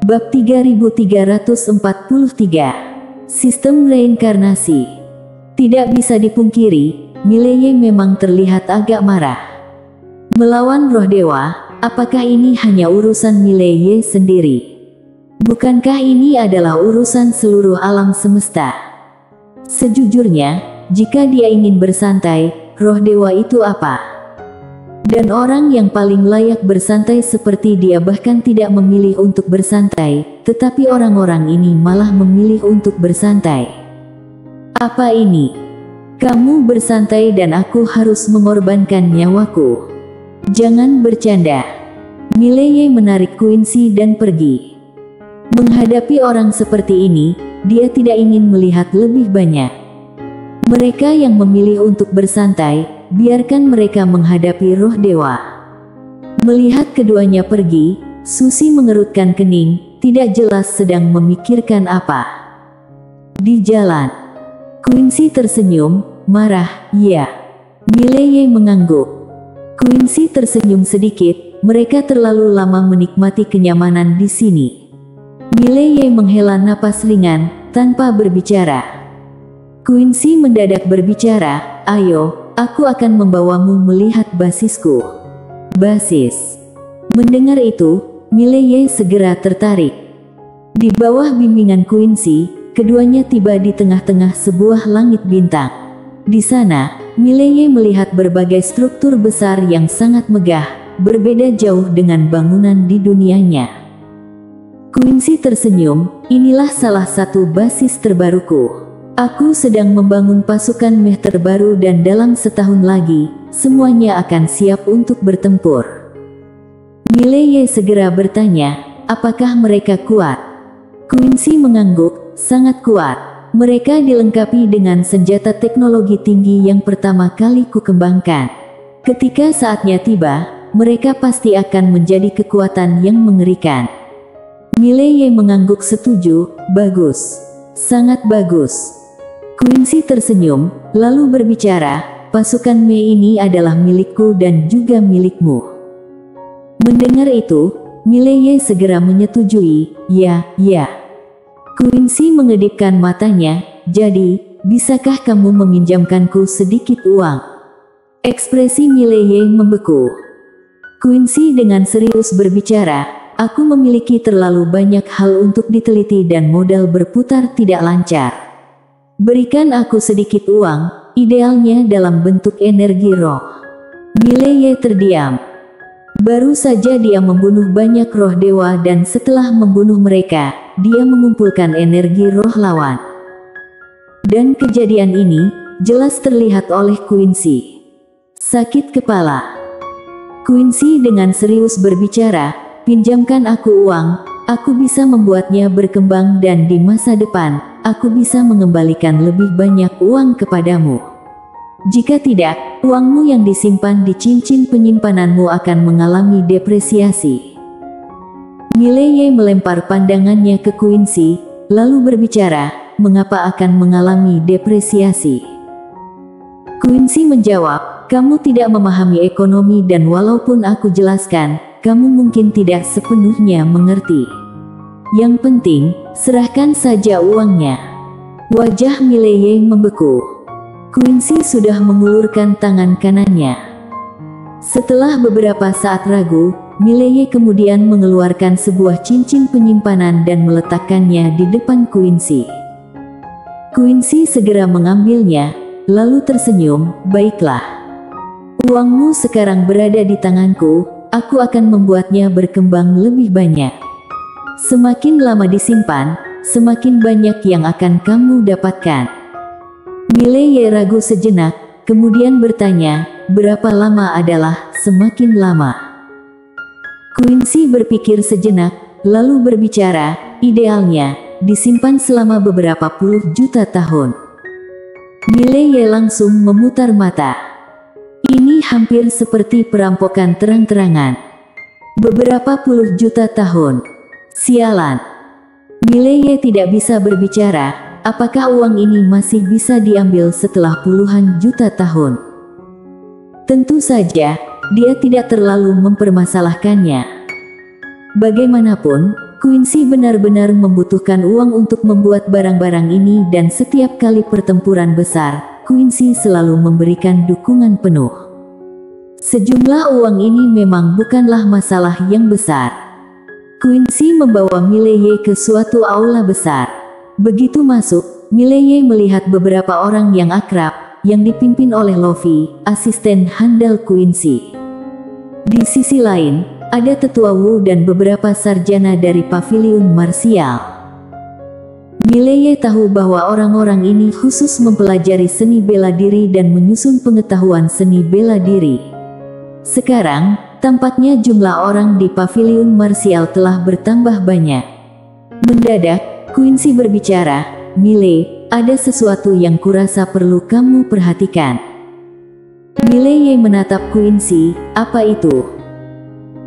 Bab 3343. Sistem reinkarnasi. Tidak bisa dipungkiri, Mileye memang terlihat agak marah. Melawan roh dewa, apakah ini hanya urusan Mileye sendiri? Bukankah ini adalah urusan seluruh alam semesta? Sejujurnya, jika dia ingin bersantai, roh dewa itu apa? Dan orang yang paling layak bersantai seperti dia bahkan tidak memilih untuk bersantai, tetapi orang-orang ini malah memilih untuk bersantai. Apa ini? Kamu bersantai dan aku harus mengorbankan nyawaku. Jangan bercanda. Mileye menarik Quincy dan pergi. Menghadapi orang seperti ini, dia tidak ingin melihat lebih banyak. Mereka yang memilih untuk bersantai, biarkan mereka menghadapi roh dewa. Melihat keduanya pergi, Susi mengerutkan kening, tidak jelas sedang memikirkan apa. Di jalan, Quincy tersenyum, marah, ya. Mileye mengangguk. Quincy tersenyum sedikit, mereka terlalu lama menikmati kenyamanan di sini. Mileye menghela napas ringan, tanpa berbicara. Quincy mendadak berbicara, ayo, aku akan membawamu melihat basisku. Basis. Mendengar itu, Mileye segera tertarik. Di bawah bimbingan Quincy, keduanya tiba di tengah-tengah sebuah langit bintang. Di sana, Mileye melihat berbagai struktur besar yang sangat megah, berbeda jauh dengan bangunan di dunianya. Quincy tersenyum, inilah salah satu basis terbaruku. Aku sedang membangun pasukan meh terbaru dan dalam setahun lagi, semuanya akan siap untuk bertempur. Mileye segera bertanya, apakah mereka kuat? Quincy mengangguk, sangat kuat. Mereka dilengkapi dengan senjata teknologi tinggi yang pertama kali kukembangkan. Ketika saatnya tiba, mereka pasti akan menjadi kekuatan yang mengerikan. Mileye mengangguk setuju, bagus. Sangat bagus. Quincy tersenyum, lalu berbicara, pasukan Mei ini adalah milikku dan juga milikmu. Mendengar itu, Mileye segera menyetujui, ya. Quincy mengedipkan matanya, jadi, bisakah kamu meminjamkanku sedikit uang? Ekspresi Mileye membeku. Quincy dengan serius berbicara, aku memiliki terlalu banyak hal untuk diteliti dan modal berputar tidak lancar. Berikan aku sedikit uang, idealnya dalam bentuk energi roh. Mileye terdiam. Baru saja dia membunuh banyak roh dewa dan setelah membunuh mereka, dia mengumpulkan energi roh lawan. Dan kejadian ini, jelas terlihat oleh Quincy. Sakit kepala. Quincy dengan serius berbicara, pinjamkan aku uang, aku bisa membuatnya berkembang dan di masa depan, aku bisa mengembalikan lebih banyak uang kepadamu. Jika tidak, uangmu yang disimpan di cincin penyimpananmu akan mengalami depresiasi. Mileye melempar pandangannya ke Quincy, lalu berbicara, mengapa akan mengalami depresiasi? Quincy menjawab, kamu tidak memahami ekonomi dan walaupun aku jelaskan, kamu mungkin tidak sepenuhnya mengerti. Yang penting, serahkan saja uangnya. Wajah Mileye membeku. Quincy sudah mengulurkan tangan kanannya. Setelah beberapa saat ragu, Mileye kemudian mengeluarkan sebuah cincin penyimpanan dan meletakkannya di depan Quincy. Quincy segera mengambilnya, lalu tersenyum, baiklah. Uangmu sekarang berada di tanganku, aku akan membuatnya berkembang lebih banyak. Semakin lama disimpan, semakin banyak yang akan kamu dapatkan. Mileye ragu sejenak, kemudian bertanya, berapa lama adalah semakin lama? Quincy berpikir sejenak, lalu berbicara, idealnya, disimpan selama beberapa puluh juta tahun. Mileye langsung memutar mata. Ini hampir seperti perampokan terang-terangan. Beberapa puluh juta tahun. Sialan. Mileye tidak bisa berbicara, apakah uang ini masih bisa diambil setelah puluhan juta tahun? Tentu saja, dia tidak terlalu mempermasalahkannya. Bagaimanapun, Quincy benar-benar membutuhkan uang untuk membuat barang-barang ini dan setiap kali pertempuran besar, Quincy selalu memberikan dukungan penuh. Sejumlah uang ini memang bukanlah masalah yang besar. Quincy membawa Mileye ke suatu aula besar. Begitu masuk, Mileye melihat beberapa orang yang akrab, yang dipimpin oleh Luffy, asisten handal Quincy. Di sisi lain, ada Tetua Wu dan beberapa sarjana dari paviliun marsial. Mileye tahu bahwa orang-orang ini khusus mempelajari seni bela diri dan menyusun pengetahuan seni bela diri. Sekarang, tampaknya jumlah orang di paviliun marsial telah bertambah banyak. Mendadak, Quincy berbicara, "Mileye, ada sesuatu yang kurasa perlu kamu perhatikan." Mileye menatap Quincy, "Apa itu?"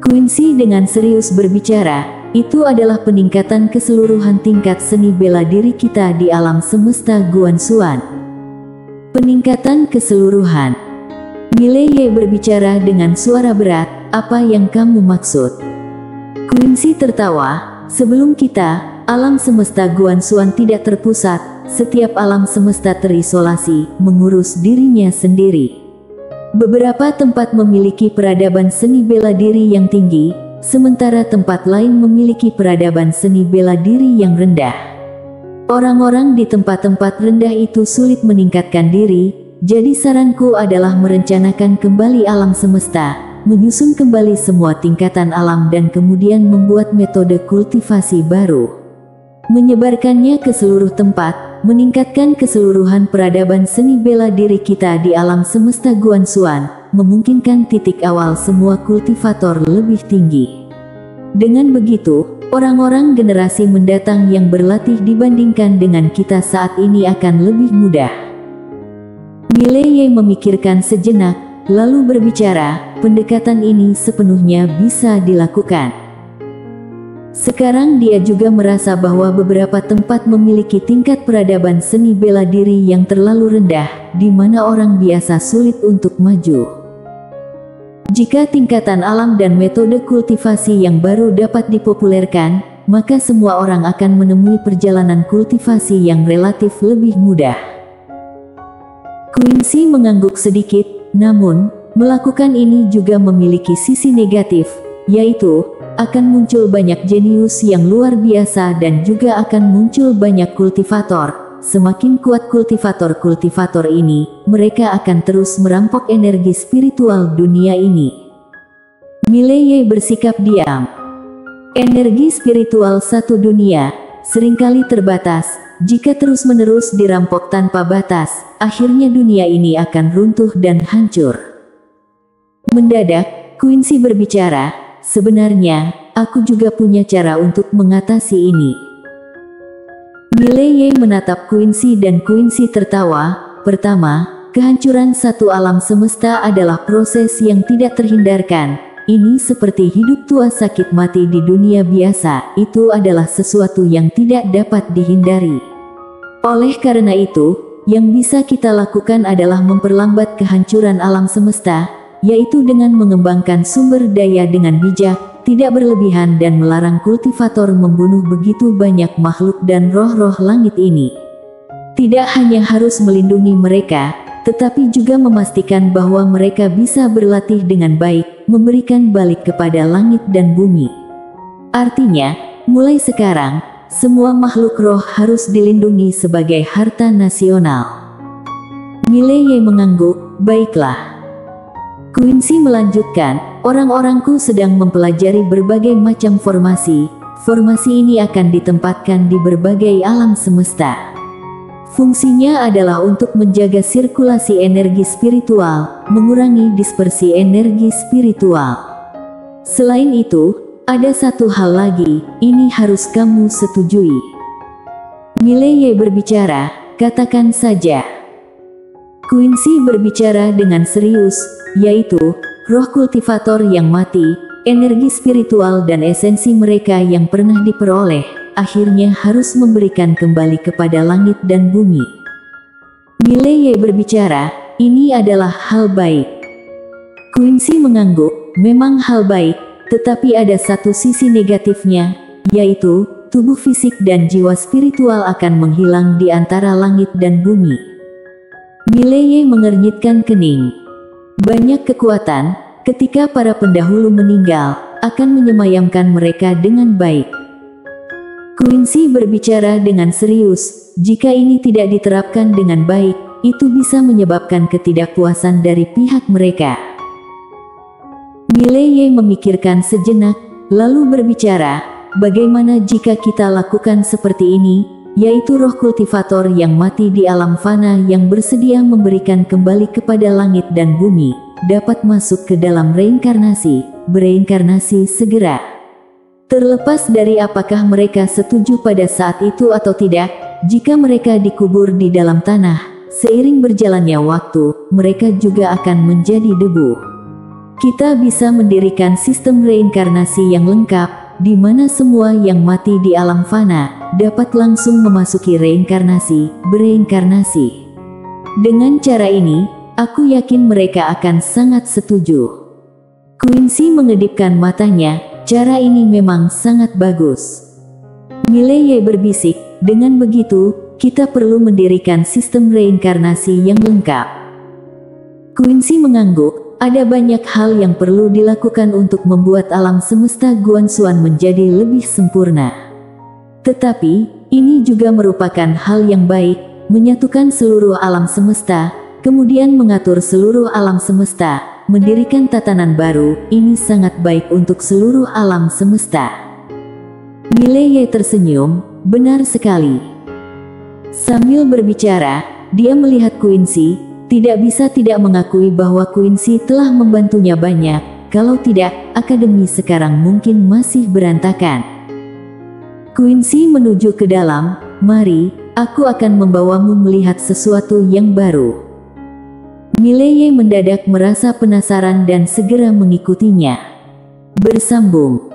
Quincy dengan serius berbicara, "Itu adalah peningkatan keseluruhan tingkat seni bela diri kita di alam semesta Guanxuan." Peningkatan keseluruhan. Mileye berbicara dengan suara berat, "Apa yang kamu maksud?" Quincy tertawa, "Sebelum kita, alam semesta Guanxuan tidak terpusat, setiap alam semesta terisolasi, mengurus dirinya sendiri. Beberapa tempat memiliki peradaban seni bela diri yang tinggi, sementara tempat lain memiliki peradaban seni bela diri yang rendah. Orang-orang di tempat-tempat rendah itu sulit meningkatkan diri, jadi saranku adalah merencanakan kembali alam semesta, menyusun kembali semua tingkatan alam dan kemudian membuat metode kultivasi baru. Menyebarkannya ke seluruh tempat, meningkatkan keseluruhan peradaban seni bela diri kita di alam semesta Guanxuan, memungkinkan titik awal semua kultivator lebih tinggi. Dengan begitu, orang-orang generasi mendatang yang berlatih dibandingkan dengan kita saat ini akan lebih mudah." Mileye memikirkan sejenak, lalu berbicara, "Pendekatan ini sepenuhnya bisa dilakukan." Sekarang dia juga merasa bahwa beberapa tempat memiliki tingkat peradaban seni bela diri yang terlalu rendah, di mana orang biasa sulit untuk maju. Jika tingkatan alam dan metode kultivasi yang baru dapat dipopulerkan, maka semua orang akan menemui perjalanan kultivasi yang relatif lebih mudah. Quincy mengangguk sedikit, namun, melakukan ini juga memiliki sisi negatif, yaitu, akan muncul banyak jenius yang luar biasa dan juga akan muncul banyak kultivator. Semakin kuat kultivator-kultivator ini, mereka akan terus merampok energi spiritual dunia ini. Mileye bersikap diam. Energi spiritual satu dunia, seringkali terbatas. Jika terus-menerus dirampok tanpa batas, akhirnya dunia ini akan runtuh dan hancur. Mendadak, Quincy berbicara, "Sebenarnya, aku juga punya cara untuk mengatasi ini." Mileye menatap Quincy dan Quincy tertawa. "Pertama, kehancuran satu alam semesta adalah proses yang tidak terhindarkan. Ini seperti hidup tua sakit mati di dunia biasa, itu adalah sesuatu yang tidak dapat dihindari. Oleh karena itu, yang bisa kita lakukan adalah memperlambat kehancuran alam semesta, yaitu dengan mengembangkan sumber daya dengan bijak, tidak berlebihan dan melarang kultivator membunuh begitu banyak makhluk dan roh-roh langit ini. Tidak hanya harus melindungi mereka, tetapi juga memastikan bahwa mereka bisa berlatih dengan baik, memberikan balik kepada langit dan bumi. Artinya, mulai sekarang, semua makhluk roh harus dilindungi sebagai harta nasional." Mileye mengangguk, "Baiklah." Quincy melanjutkan, "Orang-orangku sedang mempelajari berbagai macam formasi. Formasi ini akan ditempatkan di berbagai alam semesta. Fungsinya adalah untuk menjaga sirkulasi energi spiritual, mengurangi dispersi energi spiritual. Selain itu, ada satu hal lagi, ini harus kamu setujui." Mileye berbicara, "Katakan saja." Quincy berbicara dengan serius, yaitu, roh kultivator yang mati, energi spiritual dan esensi mereka yang pernah diperoleh, akhirnya harus memberikan kembali kepada langit dan bumi. Mileye berbicara, "Ini adalah hal baik." Quincy mengangguk, "Memang hal baik, tetapi ada satu sisi negatifnya, yaitu tubuh fisik dan jiwa spiritual akan menghilang di antara langit dan bumi. Mileye mengernyitkan kening. Banyak kekuatan, ketika para pendahulu meninggal, akan menyemayamkan mereka dengan baik. Quincy berbicara dengan serius, jika ini tidak diterapkan dengan baik, itu bisa menyebabkan ketidakpuasan dari pihak mereka. Mileye memikirkan sejenak, lalu berbicara, bagaimana jika kita lakukan seperti ini, yaitu roh kultivator yang mati di alam fana yang bersedia memberikan kembali kepada langit dan bumi, dapat masuk ke dalam bereinkarnasi segera. Terlepas dari apakah mereka setuju pada saat itu atau tidak, jika mereka dikubur di dalam tanah, seiring berjalannya waktu, mereka juga akan menjadi debu. Kita bisa mendirikan sistem reinkarnasi yang lengkap, di mana semua yang mati di alam fana dapat langsung memasuki bereinkarnasi. Dengan cara ini, aku yakin mereka akan sangat setuju. Quincy mengedipkan matanya, cara ini memang sangat bagus. Mileye berbisik, dengan begitu, kita perlu mendirikan sistem reinkarnasi yang lengkap. Quincy mengangguk. Ada banyak hal yang perlu dilakukan untuk membuat alam semesta Guanxuan menjadi lebih sempurna. Tetapi, ini juga merupakan hal yang baik, menyatukan seluruh alam semesta, kemudian mengatur seluruh alam semesta, mendirikan tatanan baru, ini sangat baik untuk seluruh alam semesta. Mileye tersenyum, benar sekali. Sambil berbicara, dia melihat Quincy, tidak bisa tidak mengakui bahwa Quincy telah membantunya banyak, kalau tidak, akademi sekarang mungkin masih berantakan. Quincy menuju ke dalam, mari, aku akan membawamu melihat sesuatu yang baru. Mileye mendadak merasa penasaran dan segera mengikutinya. Bersambung.